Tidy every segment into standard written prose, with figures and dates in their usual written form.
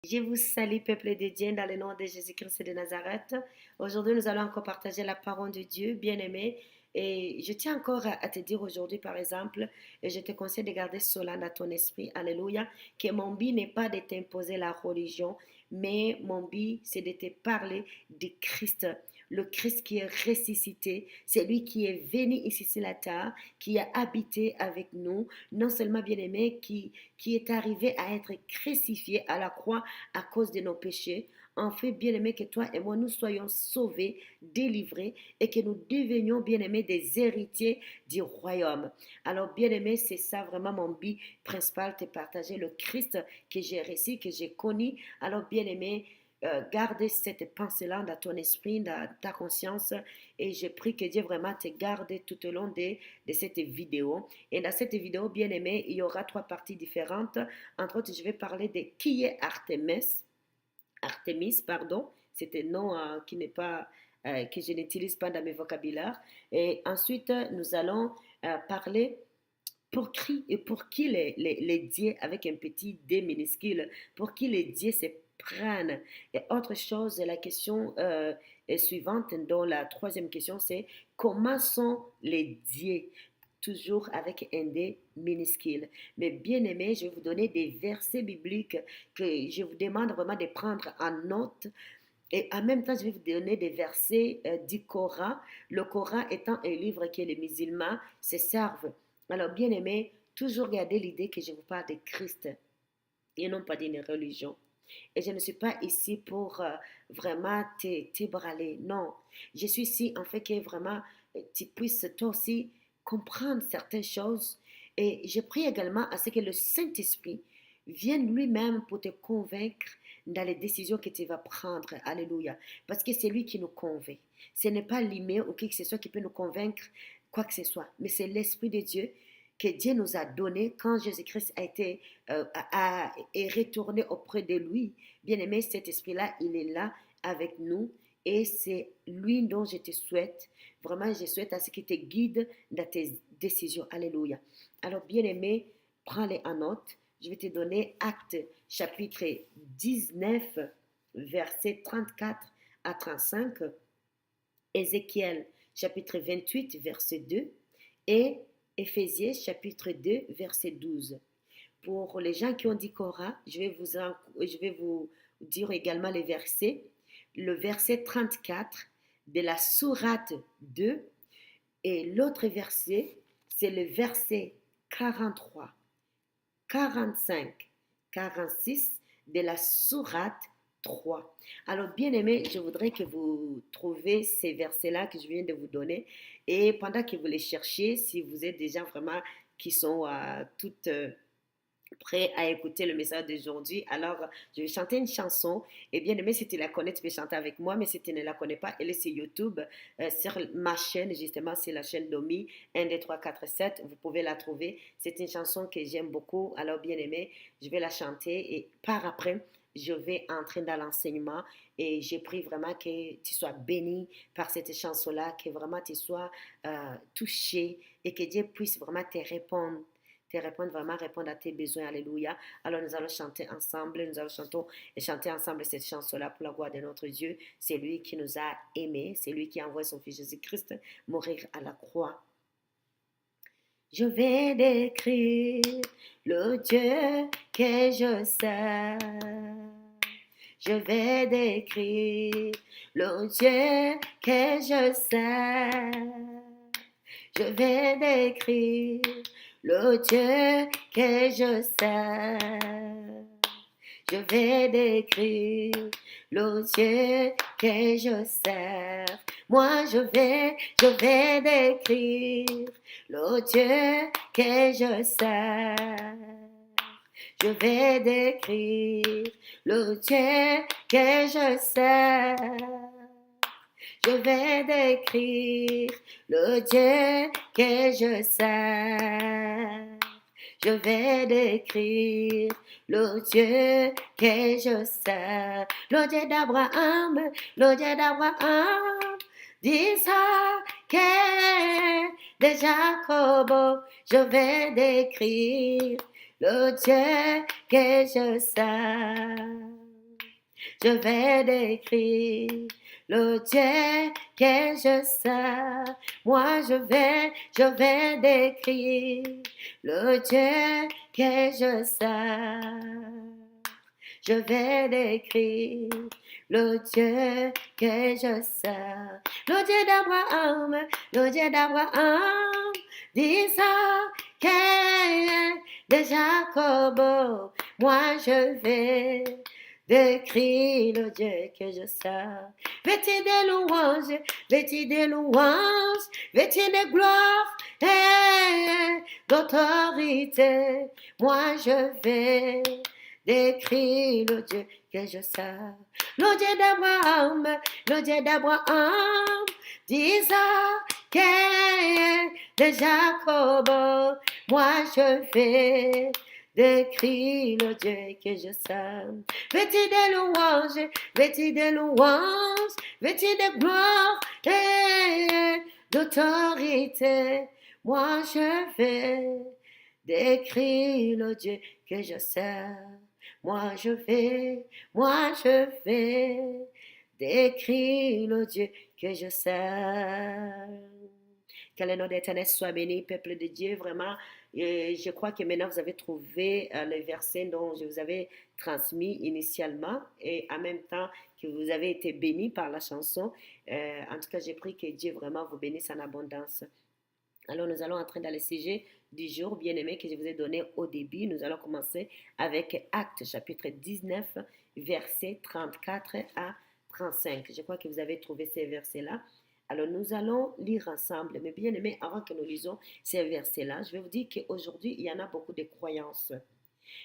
Je vous salue, peuple de Dieu, dans le nom de Jésus-Christ de Nazareth. Aujourd'hui, nous allons encore partager la parole de Dieu, bien-aimé. Et je tiens encore à te dire aujourd'hui, par exemple, et je te conseille de garder cela dans ton esprit, alléluia, que mon but n'est pas de t'imposer la religion, mais mon but, c'est de te parler de Christ. Le Christ qui est ressuscité, c'est lui qui est venu ici sur la terre, qui a habité avec nous, non seulement bien-aimé, qui est arrivé à être crucifié à la croix à cause de nos péchés. En fait, bien-aimé, que toi et moi, nous soyons sauvés, délivrés et que nous devenions, bien-aimés, des héritiers du royaume. Alors, bien-aimé, c'est ça vraiment mon but principal, de partager le Christ que j'ai reçu, que j'ai connu. Alors, bien-aimé, garde cette pensée-là dans ton esprit, dans ta conscience. Et je prie que Dieu vraiment te garde tout au long de cette vidéo. Et dans cette vidéo, bien aimé, il y aura trois parties différentes. Entre autres, je vais parler de qui est Artemis, pardon. C'est un nom qui n'est pas, que je n'utilise pas dans mes vocabulaires. Et ensuite, nous allons parler pour qui les dieux, avec un petit D minuscule, pour qui les dieux se prennent. Et autre chose, la question est suivante, dont la troisième question, c'est comment sont les dieux? Toujours avec un D minuscule. Mais bien aimé, je vais vous donner des versets bibliques que je vous demande vraiment de prendre en note. Et en même temps, je vais vous donner des versets du Coran. Le Coran étant un livre que les musulmans se servent. Alors, bien aimé, toujours gardez l'idée que je vous parle de Christ et non pas d'une religion. Et je ne suis pas ici pour vraiment t'ébraler. Non, je suis ici en fait que vraiment tu puisses toi aussi comprendre certaines choses. Et je prie également à ce que le Saint-Esprit vienne lui-même pour te convaincre dans les décisions que tu vas prendre. Alléluia. Parce que c'est lui qui nous convainc. Ce n'est pas l'email ou qui que ce soit qui peut nous convaincre quoi que ce soit. Mais c'est l'Esprit de Dieu que Dieu nous a donné quand Jésus-Christ est retourné auprès de lui. Bien-aimé, cet esprit-là, il est là avec nous et c'est lui dont je te souhaite. Vraiment, je souhaite à ce qu'il te guide dans tes décisions. Alléluia. Alors, bien-aimé, prends-les en note. Je vais te donner Acte chapitre 19, versets 34 à 35. Ézéchiel chapitre 28, verset 2 et Éphésiens chapitre 2, verset 12. Pour les gens qui ont dit Cora, je vais vous dire également les versets. Le verset 34 de la sourate 2 et l'autre verset, c'est le verset 43, 45, 46 de la sourate 3. Alors, bien aimé, je voudrais que vous trouviez ces versets-là que je viens de vous donner. Et pendant que vous les cherchez, si vous êtes des gens vraiment qui sont toutes prêts à écouter le message d'aujourd'hui, alors je vais chanter une chanson. Et bien aimé, si tu la connais, tu peux chanter avec moi. Mais si tu ne la connais pas, elle est sur YouTube, sur ma chaîne, justement, c'est la chaîne Domi, 1, 2, 3, 4, 7. Vous pouvez la trouver. C'est une chanson que j'aime beaucoup. Alors, bien aimé, je vais la chanter et par après, je vais entrer dans l'enseignement et j'ai pris vraiment que tu sois béni par cette chanson-là, que vraiment tu sois touché et que Dieu puisse vraiment te répondre, vraiment répondre à tes besoins. Alléluia. Alors nous allons chanter ensemble, nous allons chanter ensemble cette chanson-là pour la gloire de notre Dieu. C'est lui qui nous a aimés, c'est lui qui a envoyé son Fils Jésus-Christ mourir à la croix. Je vais décrire le Dieu que je sers. Je vais décrire le Dieu que je sers. Je vais décrire le Dieu que je sers. Je vais décrire le Dieu que je sers. Moi, je vais décrire le Dieu que je sers. Je vais décrire le Dieu que je sers. Je vais décrire le Dieu que je sers. Je vais décrire le Dieu que je sers. Le Dieu d'Abraham, le Dieu d'Abraham, d'Isaac et de Jacob. Je vais décrire le Dieu que je sers. Je vais décrire le Dieu que je sers. Moi, je vais décrire le Dieu que je sers. Je vais décrire le Dieu que je sers. Le Dieu d'Abraham, le Dieu d'Abraham, d'Isaac et de Jacob. Moi, je vais décrire le Dieu que je sers. Vêtu de louanges, vêtu de louanges, vêtu de gloire et d'autorité. Moi, je vais décrire le Dieu que je sers. Le Dieu d'Abraham, le Dieu d'Abraham, d'Isaac et de Jacob. Moi, je vais décrire le Dieu que je sers. Vêtu de louanges, vêtu de louanges, vêtu de gloire et d'autorité. Moi, je vais décrire le Dieu que je sers. Moi, je vais décrire le Dieu que je sers. Que le nom d'Éternel soit béni, peuple de Dieu, vraiment. Je crois que maintenant vous avez trouvé le verset dont je vous avais transmis initialement et en même temps que vous avez été bénis par la chanson. En tout cas, j'ai pris que Dieu vraiment vous bénisse en abondance. Alors, nous allons entrer dans le sujet du jour, bien-aimé, que je vous ai donné au début. Nous allons commencer avec Actes, chapitre 19, versets 34 à 35. Je crois que vous avez trouvé ces versets-là. Alors, nous allons lire ensemble. Mais bien aimé, avant que nous lisons ces versets-là, je vais vous dire qu'aujourd'hui, il y en a beaucoup de croyances.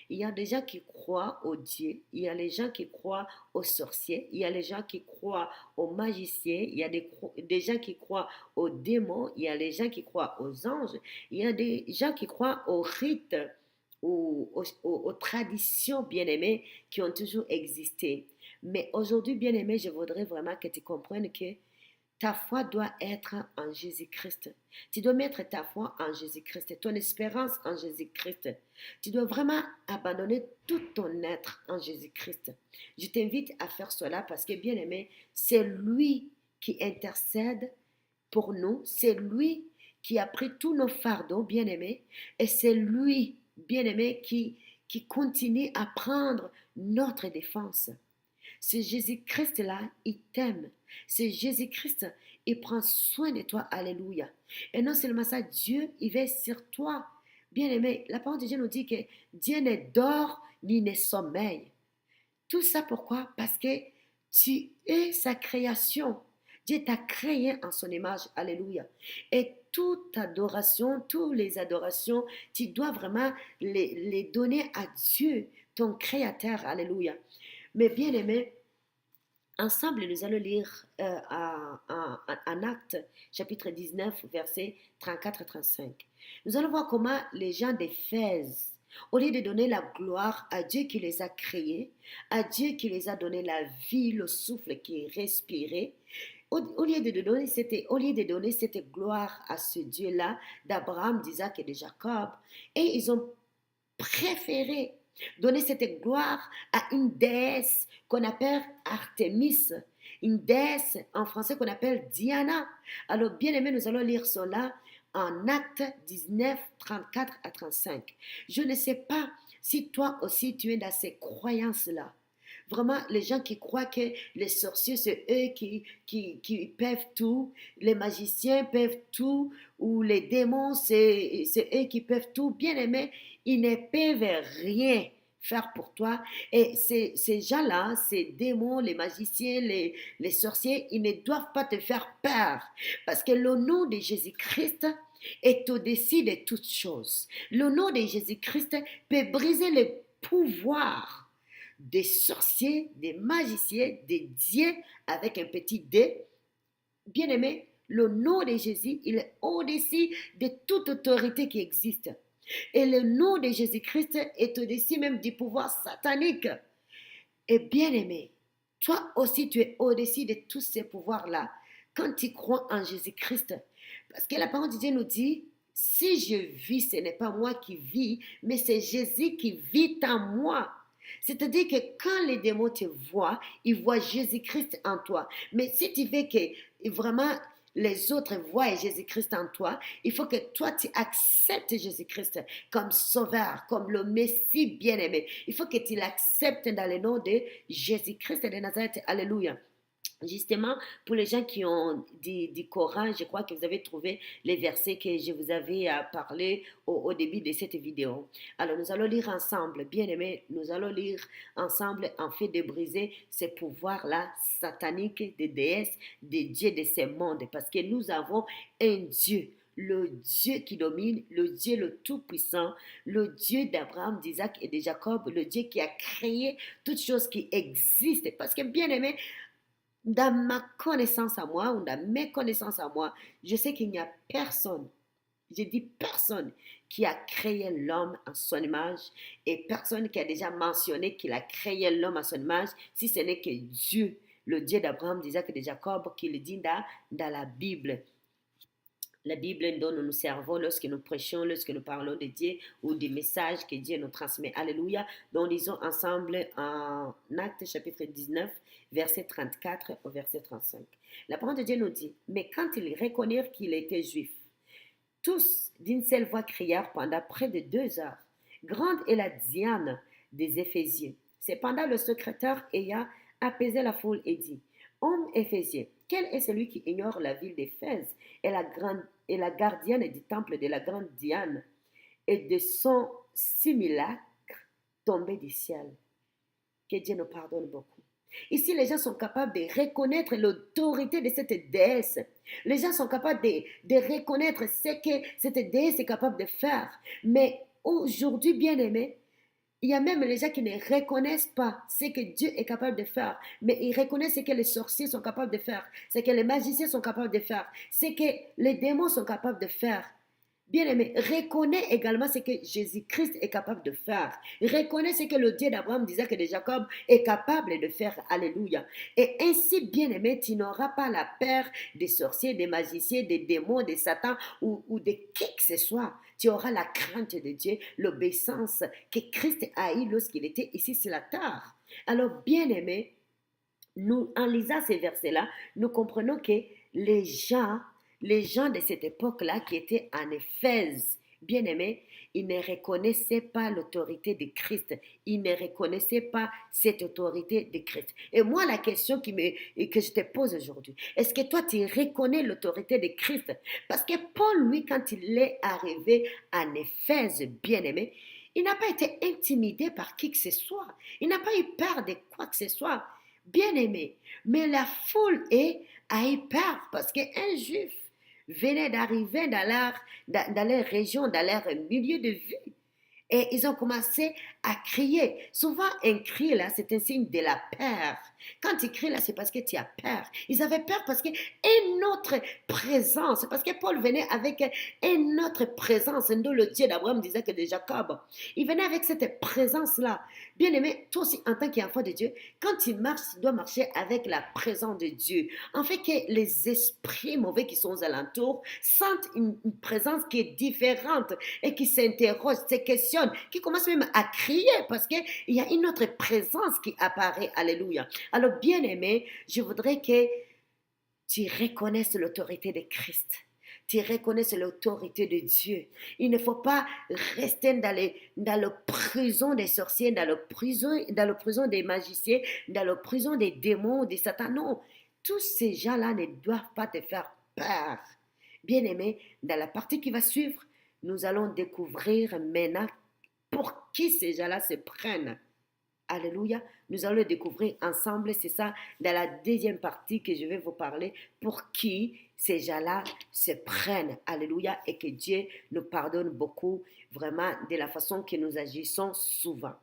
Il y a des gens qui croient aux dieux, il y a les gens qui croient aux sorciers, il y a les gens qui croient aux magiciens, il y a des gens qui croient aux démons, il y a les gens qui croient aux anges, il y a des gens qui croient aux rites, aux traditions bien-aimées qui ont toujours existé. Mais aujourd'hui, bien-aimé, je voudrais vraiment que tu comprennes que ta foi doit être en Jésus-Christ. Tu dois mettre ta foi en Jésus-Christ, ton espérance en Jésus-Christ. Tu dois vraiment abandonner tout ton être en Jésus-Christ. Je t'invite à faire cela parce que, bien aimé, c'est lui qui intercède pour nous. C'est lui qui a pris tous nos fardeaux, bien aimé. Et c'est lui, bien aimé, qui continue à prendre notre défense. C'est Jésus-Christ-là, il t'aime. C'est Jésus-Christ, il prend soin de toi. Alléluia. Et non seulement ça, Dieu, il veille sur toi. Bien aimé, la parole de Dieu nous dit que Dieu ne dort ni ne sommeille. Tout ça pourquoi? Parce que tu es sa création. Dieu t'a créé en son image. Alléluia. Et toute adoration, toutes les adorations, tu dois vraiment les donner à Dieu, ton créateur. Alléluia. Mais bien aimé, ensemble, nous allons lire en Actes, chapitre 19, versets 34-35. Nous allons voir comment les gens d'Éphèse, au lieu de donner la gloire à Dieu qui les a créés, à Dieu qui les a donné la vie, le souffle qui respirait, au lieu de donner cette gloire à ce Dieu-là, d'Abraham, d'Isaac et de Jacob, et ils ont préféré donner cette gloire à une déesse qu'on appelle Artémis, une déesse en français qu'on appelle Diana. Alors, bien aimé, nous allons lire cela en Actes 19, 34 à 35. Je ne sais pas si toi aussi tu es dans ces croyances-là. Vraiment, les gens qui croient que les sorciers, c'est eux qui peuvent tout, les magiciens peuvent tout, ou les démons, c'est eux qui peuvent tout. Bien aimé, ils ne peuvent rien faire pour toi. Et ces gens-là, ces démons, les magiciens, les sorciers, ils ne doivent pas te faire peur. Parce que le nom de Jésus-Christ est au-dessus de toutes choses. Le nom de Jésus-Christ peut briser le pouvoir des sorciers, des magiciens, des dieux avec un petit D. Bien aimé, le nom de Jésus, il est au-dessus de toute autorité qui existe. Et le nom de Jésus-Christ est au-dessus même du pouvoir satanique. Et bien aimé, toi aussi tu es au-dessus de tous ces pouvoirs-là quand tu crois en Jésus-Christ. Parce que la parole de Dieu nous dit, si je vis, ce n'est pas moi qui vis, mais c'est Jésus qui vit en moi. C'est-à-dire que quand les démons te voient, ils voient Jésus-Christ en toi. Mais si tu veux que vraiment les autres voient Jésus-Christ en toi, il faut que toi, tu acceptes Jésus-Christ comme sauveur, comme le Messie bien-aimé. Il faut que tu l'acceptes dans le nom de Jésus-Christ de Nazareth. Alléluia. Justement, pour les gens qui ont du Coran, je crois que vous avez trouvé les versets que je vous avais parlé au début de cette vidéo. Alors, nous allons lire ensemble, bien aimés, nous allons lire ensemble en fait de briser ces pouvoirs-là sataniques des déesses, des dieux de ce monde. Parce que nous avons un Dieu, le Dieu qui domine, le Dieu le Tout-Puissant, le Dieu d'Abraham, d'Isaac et de Jacob, le Dieu qui a créé toutes choses qui existent. Parce que, bien aimé, dans ma connaissance à moi, ou dans mes connaissances à moi, je sais qu'il n'y a personne, je dis personne, qui a créé l'homme à son image et personne qui a déjà mentionné qu'il a créé l'homme à son image, si ce n'est que Dieu, le Dieu d'Abraham, d'Isaac et de Jacob, qui le dit dans la Bible. La Bible dont nous nous servons lorsque nous prêchons, lorsque nous parlons de Dieu ou des messages que Dieu nous transmet. Alléluia. Donc, lisons ensemble en Actes chapitre 19, verset 34 au verset 35. La parole de Dieu nous dit, mais quand ils reconnurent qu'il était juif, tous d'une seule voix crièrent pendant près de 2 heures. Grande est la Diane des Éphésiens. Cependant, le secrétaire ayant apaisé la foule et dit, homme Éphésiens, quel est celui qui ignore la ville d'Éphèse et la gardienne du temple de la grande Diane et de son simulacre tombé du ciel? Que Dieu nous pardonne beaucoup. Ici, les gens sont capables de reconnaître l'autorité de cette déesse. Les gens sont capables de reconnaître ce que cette déesse est capable de faire. Mais aujourd'hui, bien aimé, il y a même les gens qui ne reconnaissent pas ce que Dieu est capable de faire, mais ils reconnaissent ce que les sorciers sont capables de faire, ce que les magiciens sont capables de faire, ce que les démons sont capables de faire. Bien-aimé, reconnais également ce que Jésus-Christ est capable de faire. Reconnais ce que le Dieu d'Abraham, d'Isaac et de Jacob est capable de faire. Alléluia. Et ainsi, bien-aimé, tu n'auras pas la peur des sorciers, des magiciens, des démons, des satans ou de qui que ce soit. Tu auras la crainte de Dieu, l'obéissance que Christ a eue lorsqu'il était ici sur la terre. Alors, bien-aimé, nous, en lisant ces versets-là, nous comprenons que les gens de cette époque-là qui étaient en Éphèse, bien aimés, ils ne reconnaissaient pas l'autorité de Christ. Ils ne reconnaissaient pas cette autorité de Christ. Et moi, la question que je te pose aujourd'hui, est-ce que toi, tu reconnais l'autorité de Christ? Parce que Paul, lui, quand il est arrivé en Éphèse, bien aimé, il n'a pas été intimidé par qui que ce soit. Il n'a pas eu peur de quoi que ce soit. Bien aimé. Mais la foule a eu peur parce qu'un juif venait d'arriver dans leur région, dans leur milieu de vie. Et ils ont commencé à crier. Souvent, un cri, là, c'est un signe de la peur. Quand tu cries, là, c'est parce que tu as peur. Ils avaient peur parce qu'une autre présence, parce que Paul venait avec une autre présence, d'où le Dieu d'Abraham disait que de Jacob. Il venait avec cette présence-là. Bien aimé, toi aussi, en tant qu'enfant de Dieu, quand tu marches, tu dois marcher avec la présence de Dieu. En fait, que les esprits mauvais qui sont aux alentours sentent une présence qui est différente et qui s'interrogent, se questionnent, qui commencent même à crier parce qu'il y a une autre présence qui apparaît. Alléluia. Alors, bien aimé, je voudrais que tu reconnaisses l'autorité de Christ. Tu reconnaisses l'autorité de Dieu. Il ne faut pas rester dans la prison des sorciers, dans la prison des magiciens, dans la prison des démons, des satans. Non, tous ces gens-là ne doivent pas te faire peur. Bien aimé, dans la partie qui va suivre, nous allons découvrir maintenant pour qui ces gens-là se prennent. Alléluia. Nous allons le découvrir ensemble. C'est ça, dans la deuxième partie que je vais vous parler, pour qui ces gens-là se prennent. Alléluia. Et que Dieu nous pardonne beaucoup, vraiment, de la façon que nous agissons souvent.